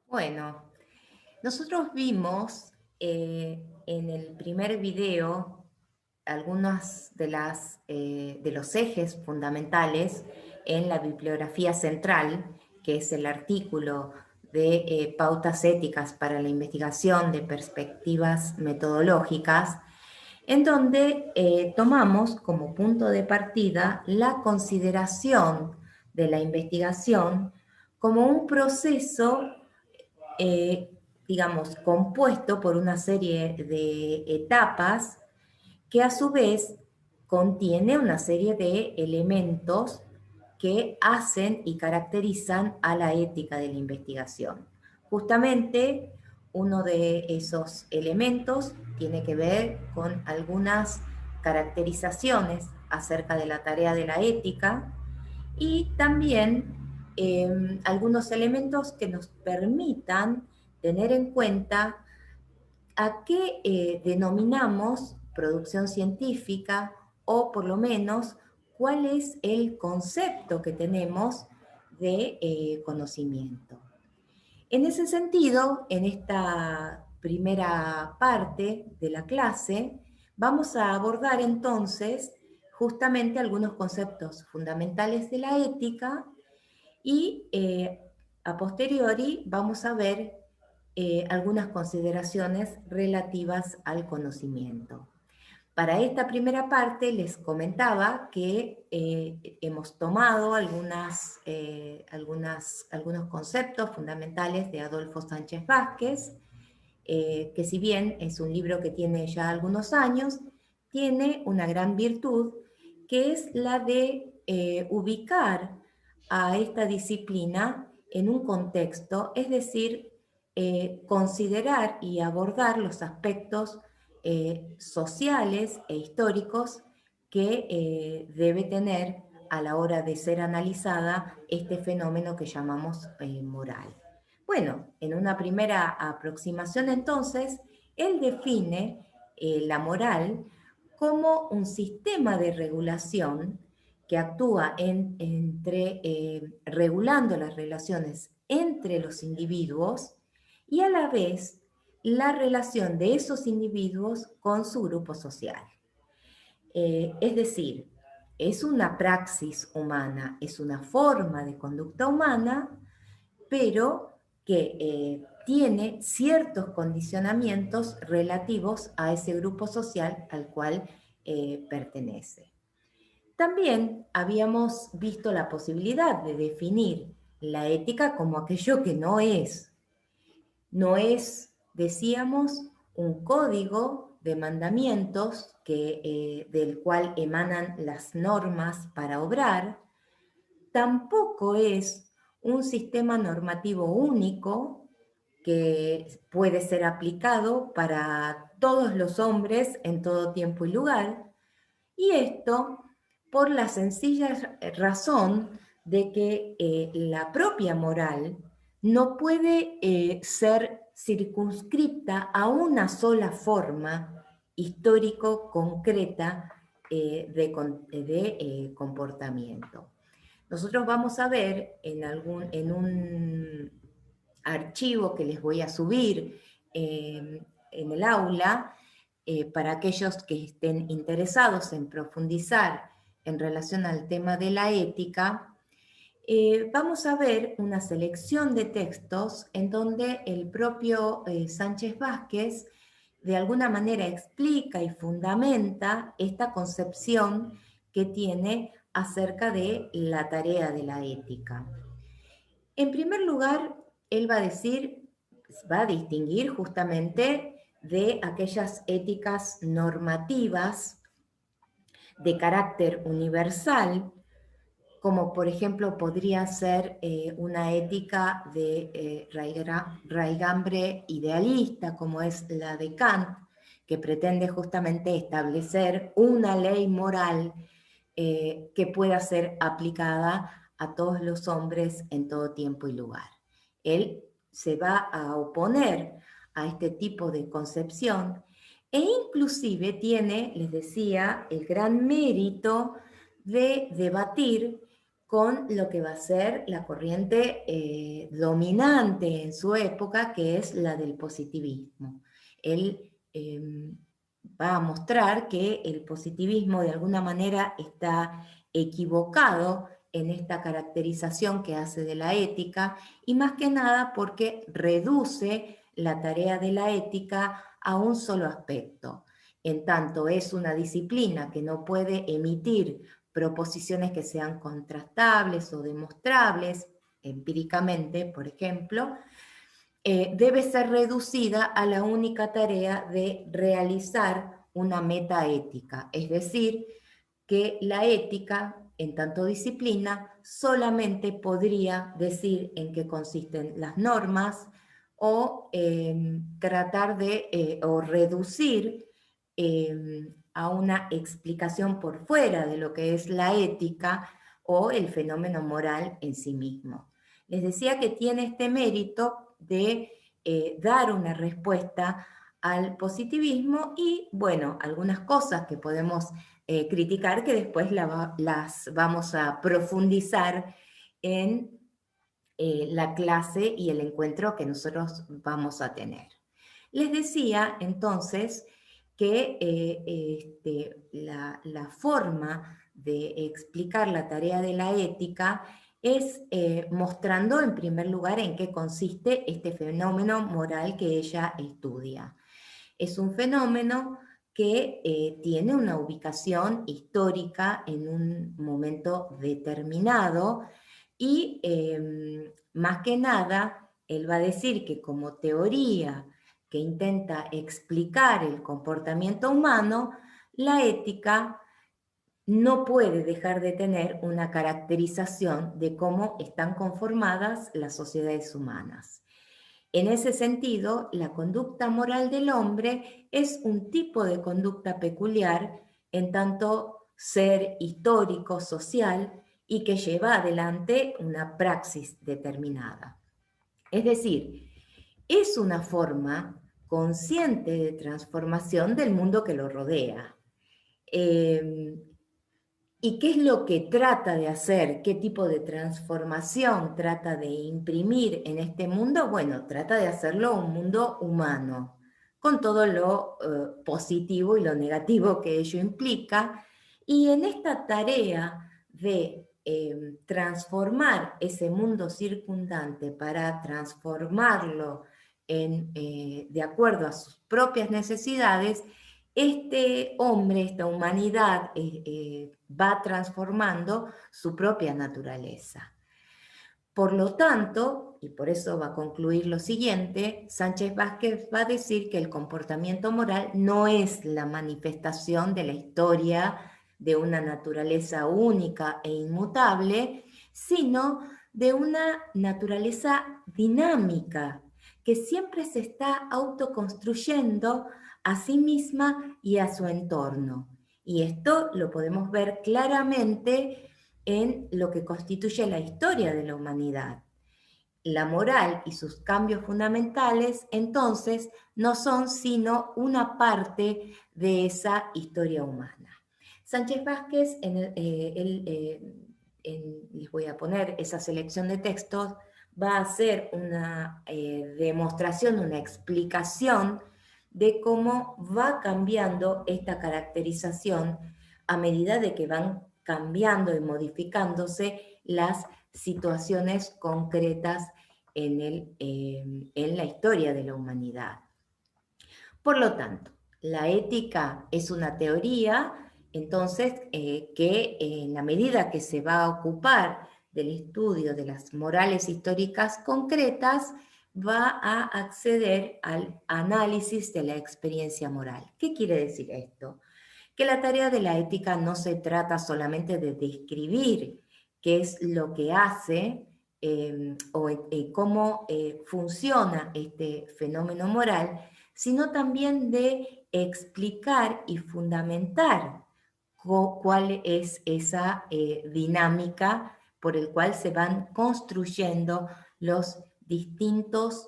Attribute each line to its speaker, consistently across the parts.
Speaker 1: Bueno, nosotros vimos en el primer video algunos de los ejes fundamentales en la bibliografía central, que es el artículo de pautas éticas para la investigación de perspectivas metodológicas, en donde tomamos como punto de partida la consideración de la investigación como un proceso eh, digamos, compuesto por una serie de etapas que a su vez contiene una serie de elementos que hacen y caracterizan a la ética de la investigación. Justamente uno de esos elementos tiene que ver con algunas caracterizaciones acerca de la tarea de la ética y también algunos elementos que nos permitan tener en cuenta a qué denominamos producción científica o por lo menos cuál es el concepto que tenemos de conocimiento. En ese sentido, en esta primera parte de la clase, vamos a abordar entonces justamente algunos conceptos fundamentales de la ética y a posteriori vamos a ver algunas consideraciones relativas al conocimiento. Para esta primera parte les comentaba que hemos tomado algunos conceptos fundamentales de Adolfo Sánchez Vázquez, que si bien es un libro que tiene ya algunos años, tiene una gran virtud, que es la de ubicar a esta disciplina en un contexto, es decir, considerar y abordar los aspectos sociales e históricos que debe tener a la hora de ser analizada este fenómeno que llamamos moral. Bueno, en una primera aproximación entonces, él define la moral como un sistema de regulación que actúa regulando las relaciones entre los individuos y a la vez la relación de esos individuos con su grupo social. Es decir, es una praxis humana, es una forma de conducta humana, pero que tiene ciertos condicionamientos relativos a ese grupo social al cual pertenece. También habíamos visto la posibilidad de definir la ética como aquello que no es, decíamos, un código de mandamientos del cual emanan las normas para obrar, tampoco es un sistema normativo único que puede ser aplicado para todos los hombres en todo tiempo y lugar, y esto por la sencilla razón de que la propia moral no puede ser circunscripta a una sola forma histórico-concreta de comportamiento. Nosotros vamos a ver en un archivo que les voy a subir en el aula, para aquellos que estén interesados en profundizar en relación al tema de la ética, vamos a ver una selección de textos en donde el propio Sánchez Vázquez de alguna manera explica y fundamenta esta concepción que tiene acerca de la tarea de la ética. En primer lugar, él va a distinguir justamente de aquellas éticas normativas de carácter universal, como por ejemplo podría ser una ética de raigambre idealista, como es la de Kant, que pretende justamente establecer una ley moral que pueda ser aplicada a todos los hombres en todo tiempo y lugar. Él se va a oponer a este tipo de concepción e inclusive tiene, les decía, el gran mérito de debatir con lo que va a ser la corriente dominante en su época, que es la del positivismo. Él va a mostrar que el positivismo de alguna manera está equivocado en esta caracterización que hace de la ética, y más que nada porque reduce la tarea de la ética a un solo aspecto. En tanto es una disciplina que no puede emitir proposiciones que sean contrastables o demostrables empíricamente, por ejemplo, debe ser reducida a la única tarea de realizar una metaética, es decir, que la ética, en tanto disciplina, solamente podría decir en qué consisten las normas o tratar de o reducir a una explicación por fuera de lo que es la ética o el fenómeno moral en sí mismo. Les decía que tiene este mérito de dar una respuesta al positivismo y, bueno, algunas cosas que podemos criticar que después las vamos a profundizar en la clase y el encuentro que nosotros vamos a tener. Les decía entonces que la forma de explicar la tarea de la ética es mostrando en primer lugar en qué consiste este fenómeno moral que ella estudia. Es un fenómeno que tiene una ubicación histórica en un momento determinado y más que nada, él va a decir que como teoría que intenta explicar el comportamiento humano, la ética no puede dejar de tener una caracterización de cómo están conformadas las sociedades humanas. En ese sentido, la conducta moral del hombre es un tipo de conducta peculiar en tanto ser histórico, social y que lleva adelante una praxis determinada. Es decir, es una forma consciente de transformación del mundo que lo rodea. ¿Y qué es lo que trata de hacer? ¿Qué tipo de transformación trata de imprimir en este mundo? Bueno, trata de hacerlo un mundo humano, con todo lo positivo y lo negativo que ello implica. Y en esta tarea de transformar ese mundo circundante para transformarlo de acuerdo a sus propias necesidades, este hombre, esta humanidad, va transformando su propia naturaleza. Por lo tanto, y por eso va a concluir lo siguiente, Sánchez Vázquez va a decir que el comportamiento moral no es la manifestación de la historia de una naturaleza única e inmutable, sino de una naturaleza dinámica, que siempre se está autoconstruyendo a sí misma y a su entorno. Y esto lo podemos ver claramente en lo que constituye la historia de la humanidad. La moral y sus cambios fundamentales, entonces, no son sino una parte de esa historia humana. Sánchez Vázquez, les voy a poner esa selección de textos, va a hacer una demostración, una explicación de cómo va cambiando esta caracterización a medida de que van cambiando y modificándose las situaciones concretas en la historia de la humanidad. Por lo tanto, la ética es una teoría, entonces, que en la medida que se va a ocupar del estudio de las morales históricas concretas, va a acceder al análisis de la experiencia moral. ¿Qué quiere decir esto? Que la tarea de la ética no se trata solamente de describir qué es lo que hace o cómo funciona este fenómeno moral, sino también de explicar y fundamentar cuál es esa dinámica por el cual se van construyendo los distintos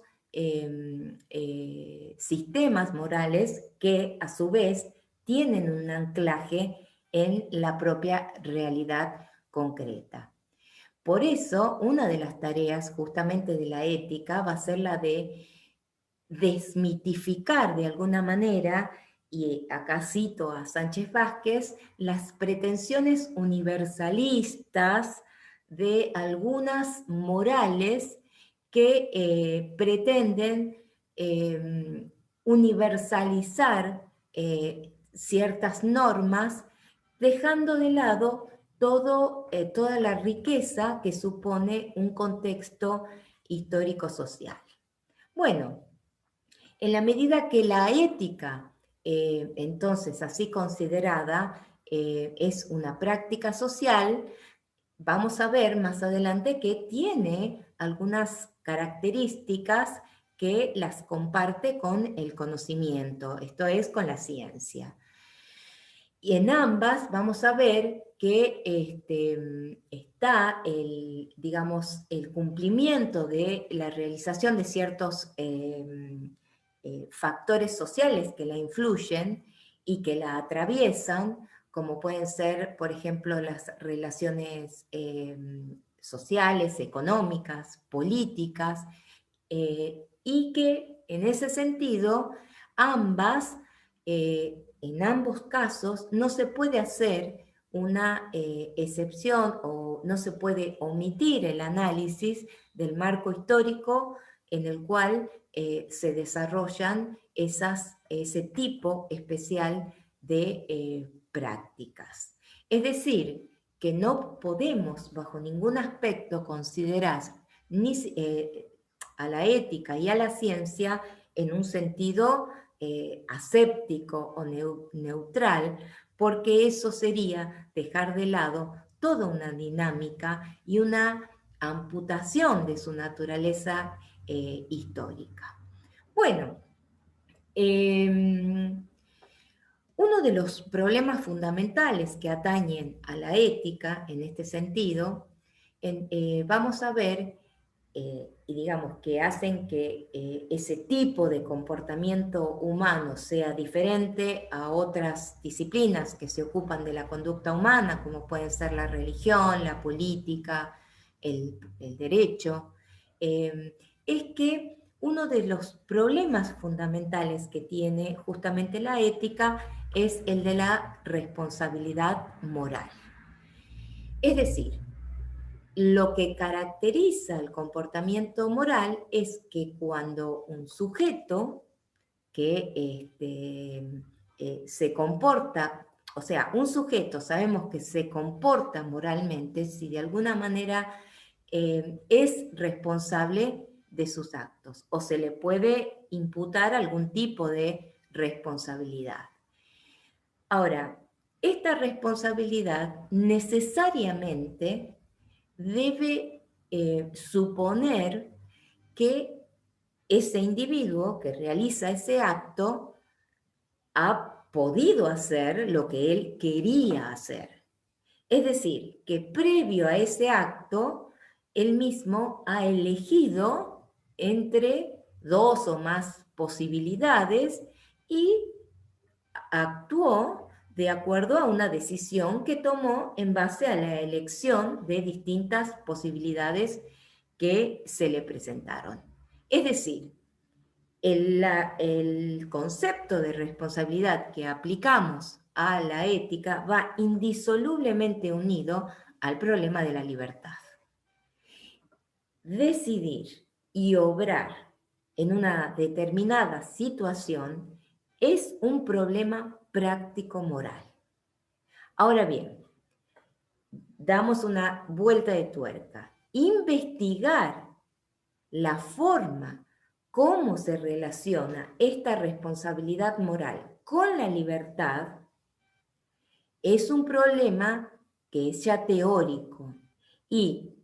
Speaker 1: sistemas morales que a su vez tienen un anclaje en la propia realidad concreta. Por eso, una de las tareas justamente de la ética va a ser la de desmitificar de alguna manera, y acá cito a Sánchez Vázquez, las pretensiones universalistas de algunas morales que pretenden universalizar ciertas normas, dejando de lado toda la riqueza que supone un contexto histórico-social. Bueno, en la medida que la ética, entonces así considerada, es una práctica social, vamos a ver más adelante que tiene algunas características que las comparte con el conocimiento, esto es, con la ciencia. Y en ambas vamos a ver que está digamos, el cumplimiento de la realización de ciertos factores sociales que la influyen y que la atraviesan, como pueden ser, por ejemplo, las relaciones sociales, económicas, políticas, y que en ese sentido ambas en ambos casos no se puede hacer una excepción o no se puede omitir el análisis del marco histórico en el cual se desarrollan ese tipo especial de prácticas. Es decir, que no podemos bajo ningún aspecto considerar ni, a la ética y a la ciencia en un sentido aséptico o neutral, porque eso sería dejar de lado toda una dinámica y una amputación de su naturaleza histórica. Bueno, uno de los problemas fundamentales que atañen a la ética en este sentido, vamos a ver y digamos que hacen que ese tipo de comportamiento humano sea diferente a otras disciplinas que se ocupan de la conducta humana, como pueden ser la religión, la política, el derecho, es que uno de los problemas fundamentales que tiene justamente la ética es el de la responsabilidad moral. Es decir, lo que caracteriza el comportamiento moral es que cuando un sujeto que se comporta, o sea, un sujeto sabemos que se comporta moralmente si de alguna manera es responsable de sus actos o se le puede imputar algún tipo de responsabilidad. Ahora, esta responsabilidad necesariamente debe suponer que ese individuo que realiza ese acto ha podido hacer lo que él quería hacer. Es decir, que previo a ese acto, él mismo ha elegido entre dos o más posibilidades y actuó de acuerdo a una decisión que tomó en base a la elección de distintas posibilidades que se le presentaron. Es decir, el concepto de responsabilidad que aplicamos a la ética va indisolublemente unido al problema de la libertad. Decidir y obrar en una determinada situación es un problema práctico moral. Ahora bien, damos una vuelta de tuerca. Investigar la forma cómo se relaciona esta responsabilidad moral con la libertad es un problema que es ya teórico y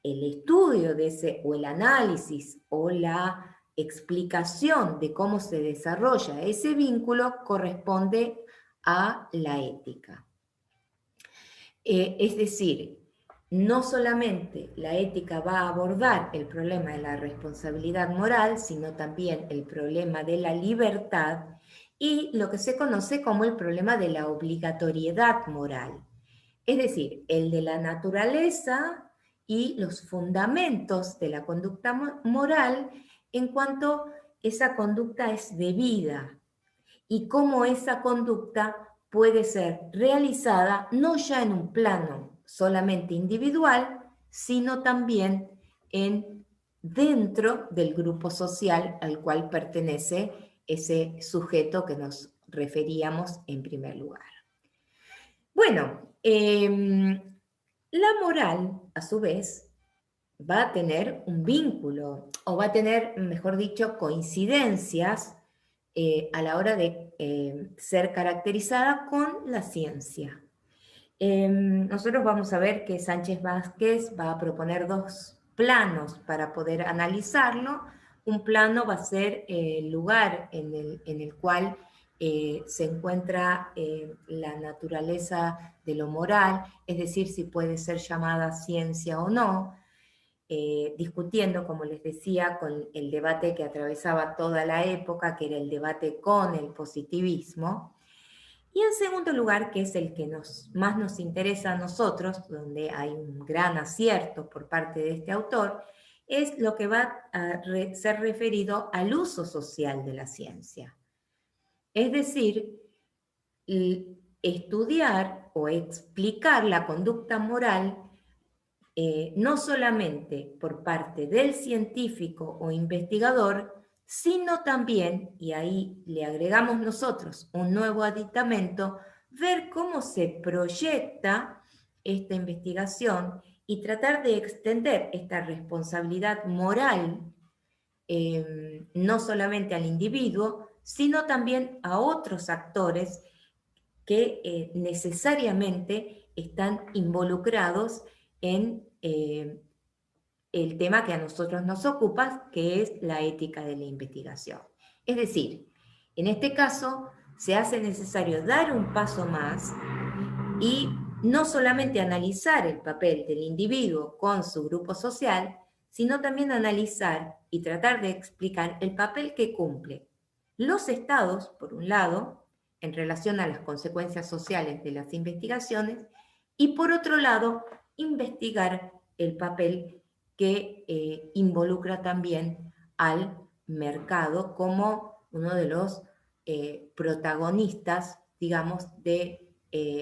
Speaker 1: el estudio de ese o el análisis o la explicación de cómo se desarrolla ese vínculo corresponde a la ética. Es decir, no solamente la ética va a abordar el problema de la responsabilidad moral, sino también el problema de la libertad y lo que se conoce como el problema de la obligatoriedad moral. Es decir, el de la naturaleza y los fundamentos de la conducta moral en cuanto esa conducta es debida y cómo esa conducta puede ser realizada no ya en un plano solamente individual, sino también dentro del grupo social al cual pertenece ese sujeto que nos referíamos en primer lugar. Bueno, la moral, a su vez, va a tener un vínculo, o va a tener, mejor dicho, coincidencias a la hora de ser caracterizada con la ciencia. Nosotros vamos a ver que Sánchez Vázquez va a proponer dos planos para poder analizarlo. Un plano va a ser el lugar en el cual se encuentra la naturaleza de lo moral, es decir, si puede ser llamada ciencia o no, discutiendo, como les decía, con el debate que atravesaba toda la época, que era el debate con el positivismo. Y en segundo lugar, que es el que más nos interesa a nosotros, donde hay un gran acierto por parte de este autor, es lo que va a ser referido al uso social de la ciencia. Es decir, estudiar o explicar la conducta moral no solamente por parte del científico o investigador, sino también, y ahí le agregamos nosotros un nuevo aditamento, ver cómo se proyecta esta investigación y tratar de extender esta responsabilidad moral no solamente al individuo, sino también a otros actores que necesariamente están involucrados en el tema que a nosotros nos ocupa, que es la ética de la investigación. Es decir, en este caso se hace necesario dar un paso más y no solamente analizar el papel del individuo con su grupo social, sino también analizar y tratar de explicar el papel que cumple los estados, por un lado, en relación a las consecuencias sociales de las investigaciones, y por otro lado, investigar el papel que involucra también al mercado como uno de los protagonistas, digamos, de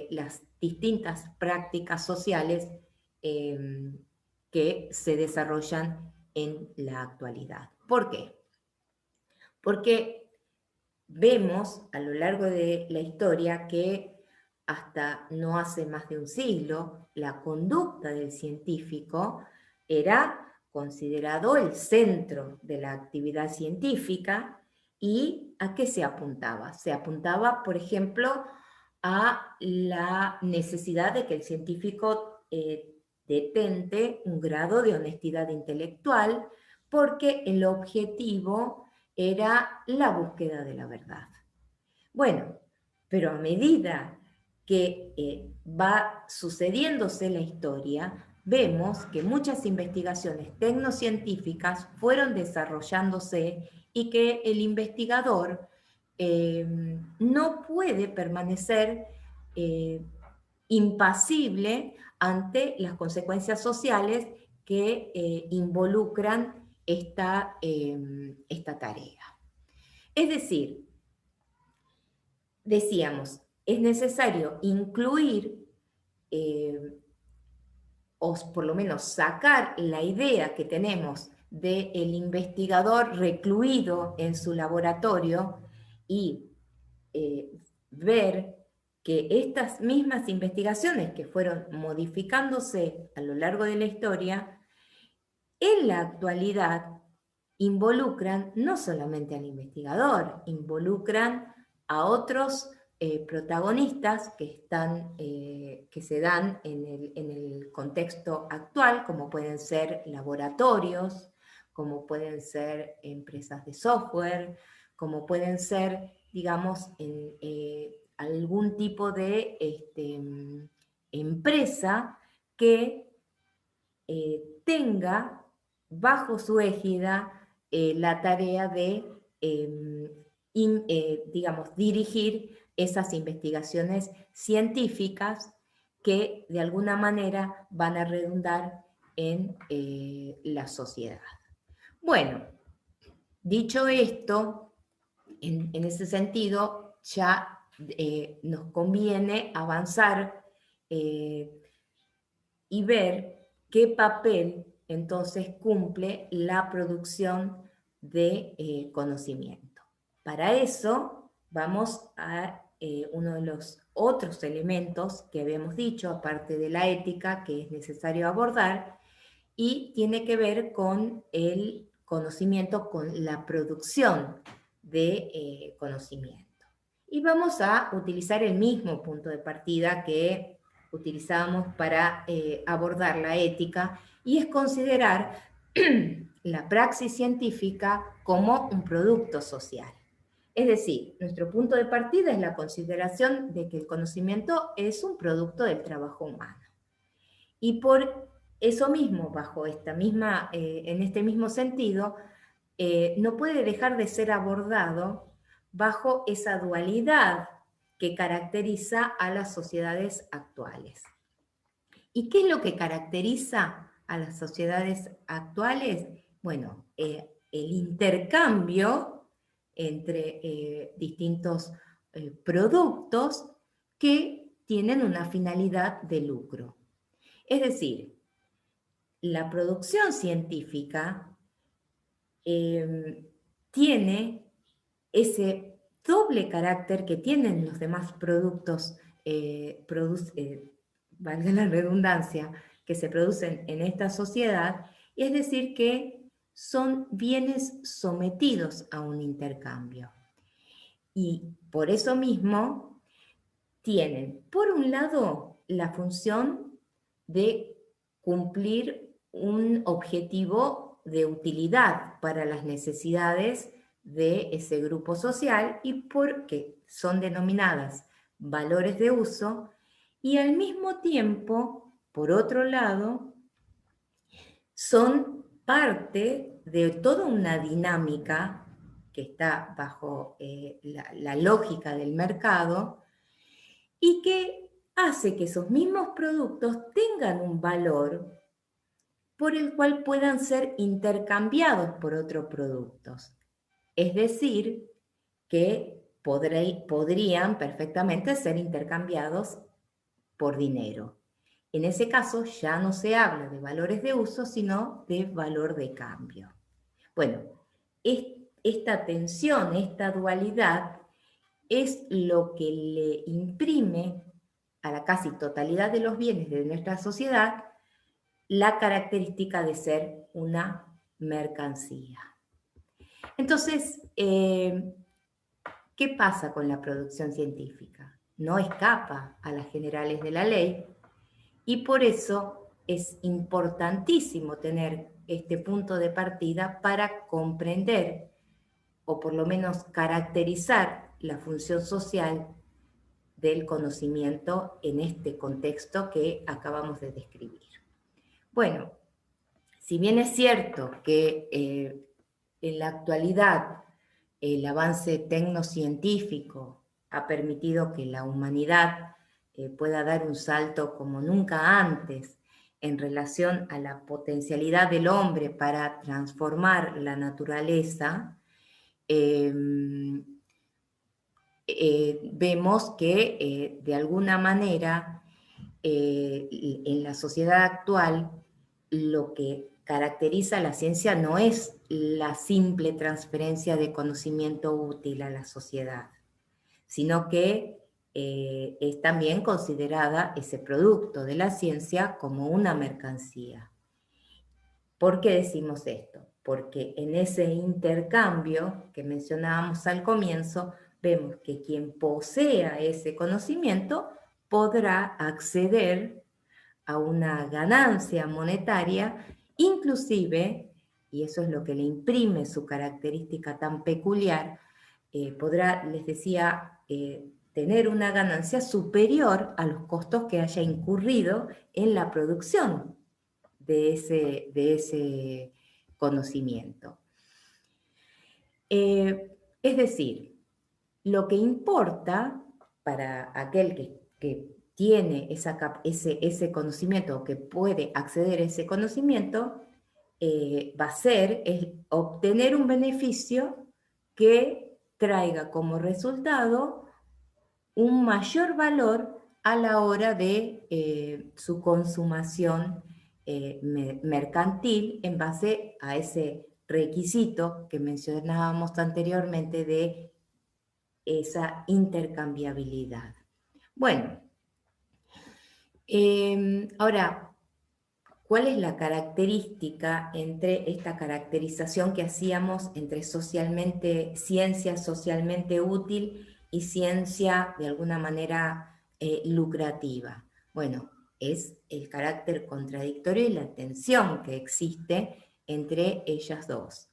Speaker 1: las distintas prácticas sociales que se desarrollan en la actualidad. ¿Por qué? Porque vemos a lo largo de la historia que hasta no hace más de un siglo, la conducta del científico era considerado el centro de la actividad científica. ¿Y a qué se apuntaba? Se apuntaba, por ejemplo, a la necesidad de que el científico detente un grado de honestidad intelectual, porque el objetivo era la búsqueda de la verdad. Bueno, pero a medida que va sucediéndose la historia, vemos que muchas investigaciones tecnocientíficas fueron desarrollándose y que el investigador no puede permanecer impasible ante las consecuencias sociales que involucran esta tarea. Es decir, decíamos, es necesario incluir o por lo menos sacar la idea que tenemos del investigador recluido en su laboratorio y ver que estas mismas investigaciones que fueron modificándose a lo largo de la historia, en la actualidad involucran no solamente al investigador, involucran a otros protagonistas que se dan en el contexto actual, como pueden ser laboratorios, como pueden ser empresas de software, como pueden ser, digamos, algún tipo de empresa que tenga bajo su égida la tarea de, digamos, dirigir esas investigaciones científicas que de alguna manera van a redundar en la sociedad. Bueno, dicho esto, en ese sentido ya nos conviene avanzar y ver qué papel entonces cumple la producción de conocimiento. Para eso vamos a uno de los otros elementos que habíamos dicho, aparte de la ética, que es necesario abordar, y tiene que ver con el conocimiento, con la producción de conocimiento. Y vamos a utilizar el mismo punto de partida que utilizamos para abordar la ética, y es considerar la praxis científica como un producto social. Es decir, nuestro punto de partida es la consideración de que el conocimiento es un producto del trabajo humano. Y por eso mismo, bajo esta misma, en este mismo sentido, no puede dejar de ser abordado bajo esa dualidad que caracteriza a las sociedades actuales. ¿Y qué es lo que caracteriza a las sociedades actuales? Bueno, el intercambio entre distintos productos que tienen una finalidad de lucro. Es decir, la producción científica tiene ese doble carácter que tienen los demás productos, valga la redundancia, que se producen en esta sociedad, es decir, que son bienes sometidos a un intercambio. Y por eso mismo tienen, por un lado, la función de cumplir un objetivo de utilidad para las necesidades de ese grupo social, y porque son denominadas valores de uso, y al mismo tiempo, por otro lado, son parte de toda una dinámica que está bajo la lógica del mercado, y que hace que esos mismos productos tengan un valor por el cual puedan ser intercambiados por otros productos. Es decir, que podrían perfectamente ser intercambiados por dinero. En ese caso ya no se habla de valores de uso, sino de valor de cambio. Bueno, esta tensión, esta dualidad, es lo que le imprime a la casi totalidad de los bienes de nuestra sociedad la característica de ser una mercancía. Entonces, ¿qué pasa con la producción científica? No escapa a las generales de la ley, y por eso es importantísimo tener este punto de partida para comprender, o por lo menos caracterizar, la función social del conocimiento en este contexto que acabamos de describir. Bueno, si bien es cierto que en la actualidad el avance tecnocientífico ha permitido que la humanidad pueda dar un salto como nunca antes en relación a la potencialidad del hombre para transformar la naturaleza, vemos que de alguna manera en la sociedad actual lo que caracteriza a la ciencia no es la simple transferencia de conocimiento útil a la sociedad, sino que es también considerada ese producto de la ciencia como una mercancía. ¿Por qué decimos esto? Porque en ese intercambio que mencionábamos al comienzo, vemos que quien posea ese conocimiento podrá acceder a una ganancia monetaria, inclusive, y eso es lo que le imprime su característica tan peculiar, podrá, les decía, tener una ganancia superior a los costos que haya incurrido en la producción de ese conocimiento. Es decir, lo que importa para aquel que tiene ese conocimiento, que puede acceder a ese conocimiento, va a ser es obtener un beneficio que traiga como resultado un mayor valor a la hora de su consumación mercantil en base a ese requisito que mencionábamos anteriormente de esa intercambiabilidad. Bueno, ahora, ¿cuál es la característica entre esta caracterización que hacíamos entre ciencia socialmente útil y ciencia de alguna manera lucrativa? Bueno, es el carácter contradictorio y la tensión que existe entre ellas dos,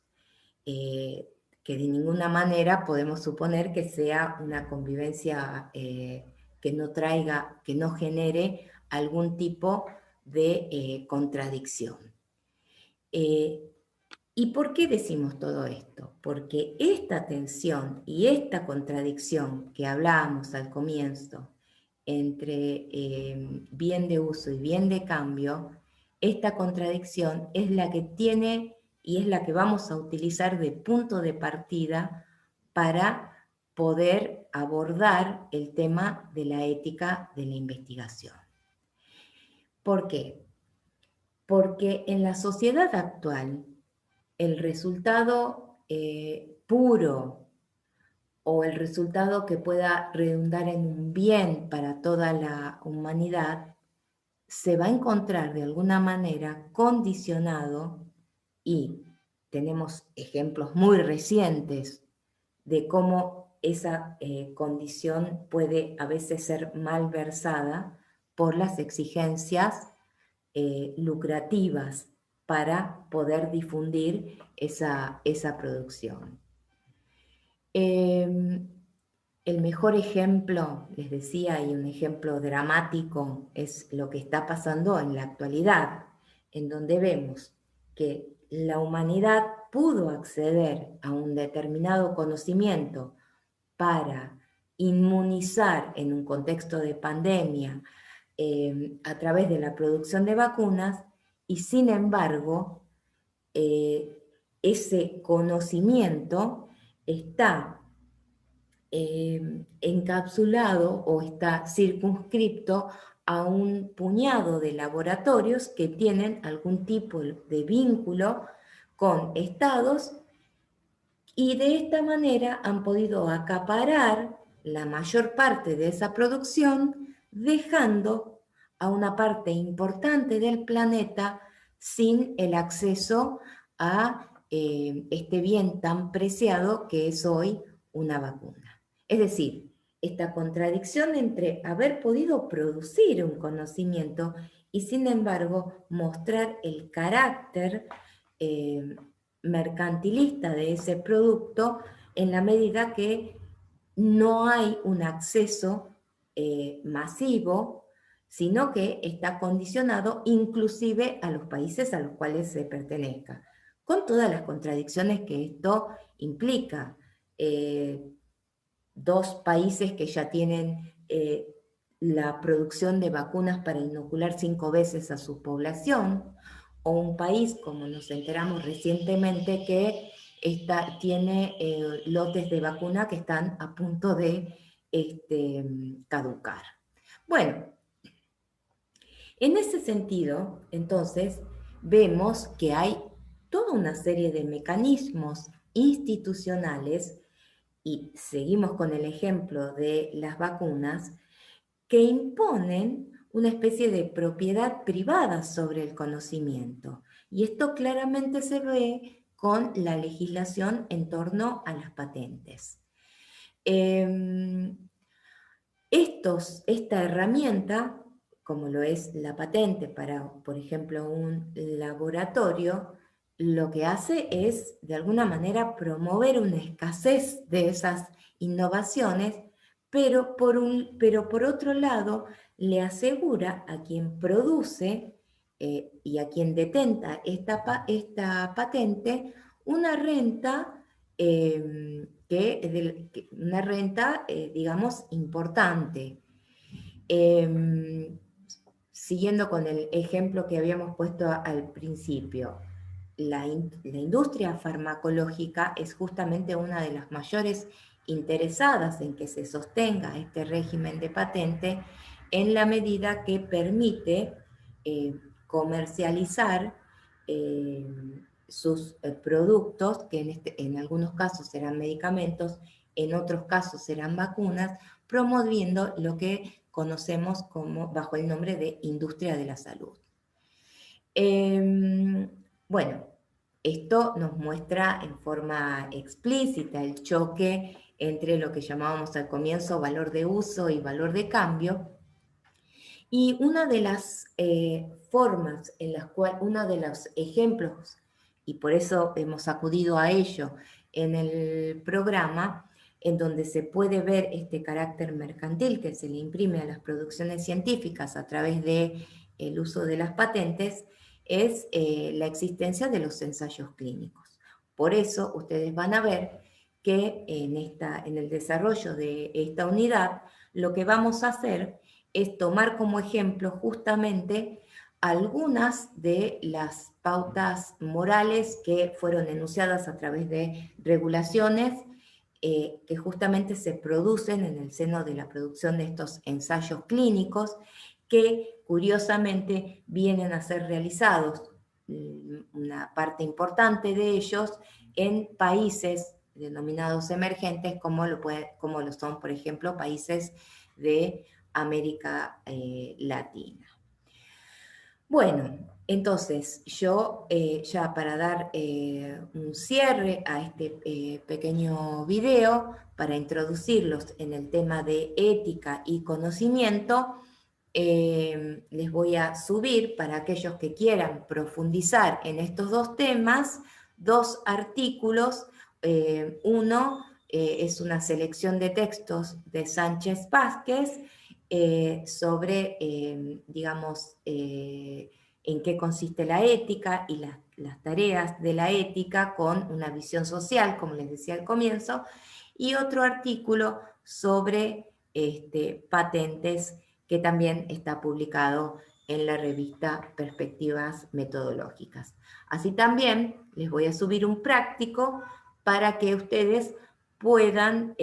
Speaker 1: que de ninguna manera podemos suponer que sea una convivencia que no traiga, que no genere algún tipo de contradicción. ¿Y por qué decimos todo esto? Porque esta tensión y esta contradicción que hablábamos al comienzo entre bien de uso y bien de cambio, esta contradicción es la que tiene y es la que vamos a utilizar de punto de partida para poder abordar el tema de la ética de la investigación. ¿Por qué? Porque en la sociedad actual, el resultado puro o el resultado que pueda redundar en un bien para toda la humanidad se va a encontrar de alguna manera condicionado, y tenemos ejemplos muy recientes de cómo esa condición puede a veces ser malversada por las exigencias lucrativas para poder difundir esa producción. El mejor ejemplo, les decía, y un ejemplo dramático, es lo que está pasando en la actualidad, en donde vemos que la humanidad pudo acceder a un determinado conocimiento para inmunizar en un contexto de pandemia a través de la producción de vacunas, y sin embargo, ese conocimiento está encapsulado o está circunscripto a un puñado de laboratorios que tienen algún tipo de vínculo con estados, y de esta manera han podido acaparar la mayor parte de esa producción, dejando a una parte importante del planeta sin el acceso a este bien tan preciado que es hoy una vacuna. Es decir, esta contradicción entre haber podido producir un conocimiento y sin embargo mostrar el carácter mercantilista de ese producto, en la medida que no hay un acceso masivo, sino que está condicionado inclusive a los países a los cuales se pertenezca, con todas las contradicciones que esto implica. Dos países que ya tienen la producción de vacunas para inocular 5 veces a su población, o un país, como nos enteramos recientemente, que tiene lotes de vacuna que están a punto de caducar. Bueno, en ese sentido, entonces, vemos que hay toda una serie de mecanismos institucionales, y seguimos con el ejemplo de las vacunas, que imponen una especie de propiedad privada sobre el conocimiento. Y esto claramente se ve con la legislación en torno a las patentes. Esta herramienta, como lo es la patente para, por ejemplo, un laboratorio, lo que hace es, de alguna manera, promover una escasez de esas innovaciones, pero por otro lado, le asegura a quien produce y a quien detenta esta patente una renta una renta, digamos, importante. Siguiendo con el ejemplo que habíamos puesto al principio, la industria farmacológica es justamente una de las mayores interesadas en que se sostenga este régimen de patente en la medida que permite comercializar eh, sus productos, que en algunos casos serán medicamentos, en otros casos serán vacunas, promoviendo lo que conocemos como bajo el nombre de industria de la salud. Bueno, esto nos muestra en forma explícita el choque entre lo que llamábamos al comienzo valor de uso y valor de cambio. Y una de las formas en las cuales, uno de los ejemplos, y por eso hemos acudido a ello en el programa, en donde se puede ver este carácter mercantil que se le imprime a las producciones científicas a través del uso de las patentes, es la existencia de los ensayos clínicos. Por eso ustedes van a ver que en el desarrollo de esta unidad lo que vamos a hacer es tomar como ejemplo justamente algunas de las pautas morales que fueron enunciadas a través de regulaciones que justamente se producen en el seno de la producción de estos ensayos clínicos que curiosamente vienen a ser realizados, una parte importante de ellos, en países denominados emergentes como lo son, por ejemplo, países de América Latina. Bueno, entonces yo ya para dar un cierre a este pequeño video, para introducirlos en el tema de ética y conocimiento, les voy a subir para aquellos que quieran profundizar en estos dos temas, dos artículos. Uno es una selección de textos de Sánchez Vázquez sobre, digamos, en qué consiste la ética y las tareas de la ética con una visión social, como les decía al comienzo, y otro artículo sobre patentes que también está publicado en la revista Perspectivas Metodológicas. Así también les voy a subir un práctico para que ustedes puedan,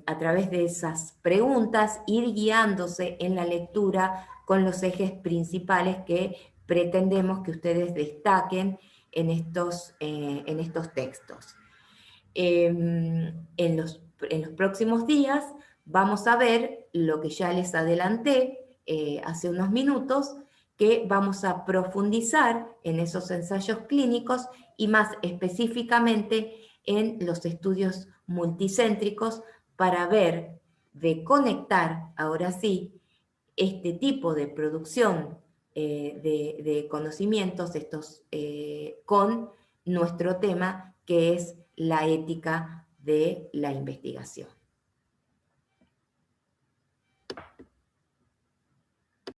Speaker 1: a través de esas preguntas, ir guiándose en la lectura con los ejes principales que pretendemos que ustedes destaquen en estos textos. En los próximos días vamos a ver lo que ya les adelanté hace unos minutos, que vamos a profundizar en esos ensayos clínicos y más específicamente en los estudios multicéntricos para ver, de conectar, ahora sí, este tipo de producción de conocimientos con nuestro tema, que es la ética de la investigación.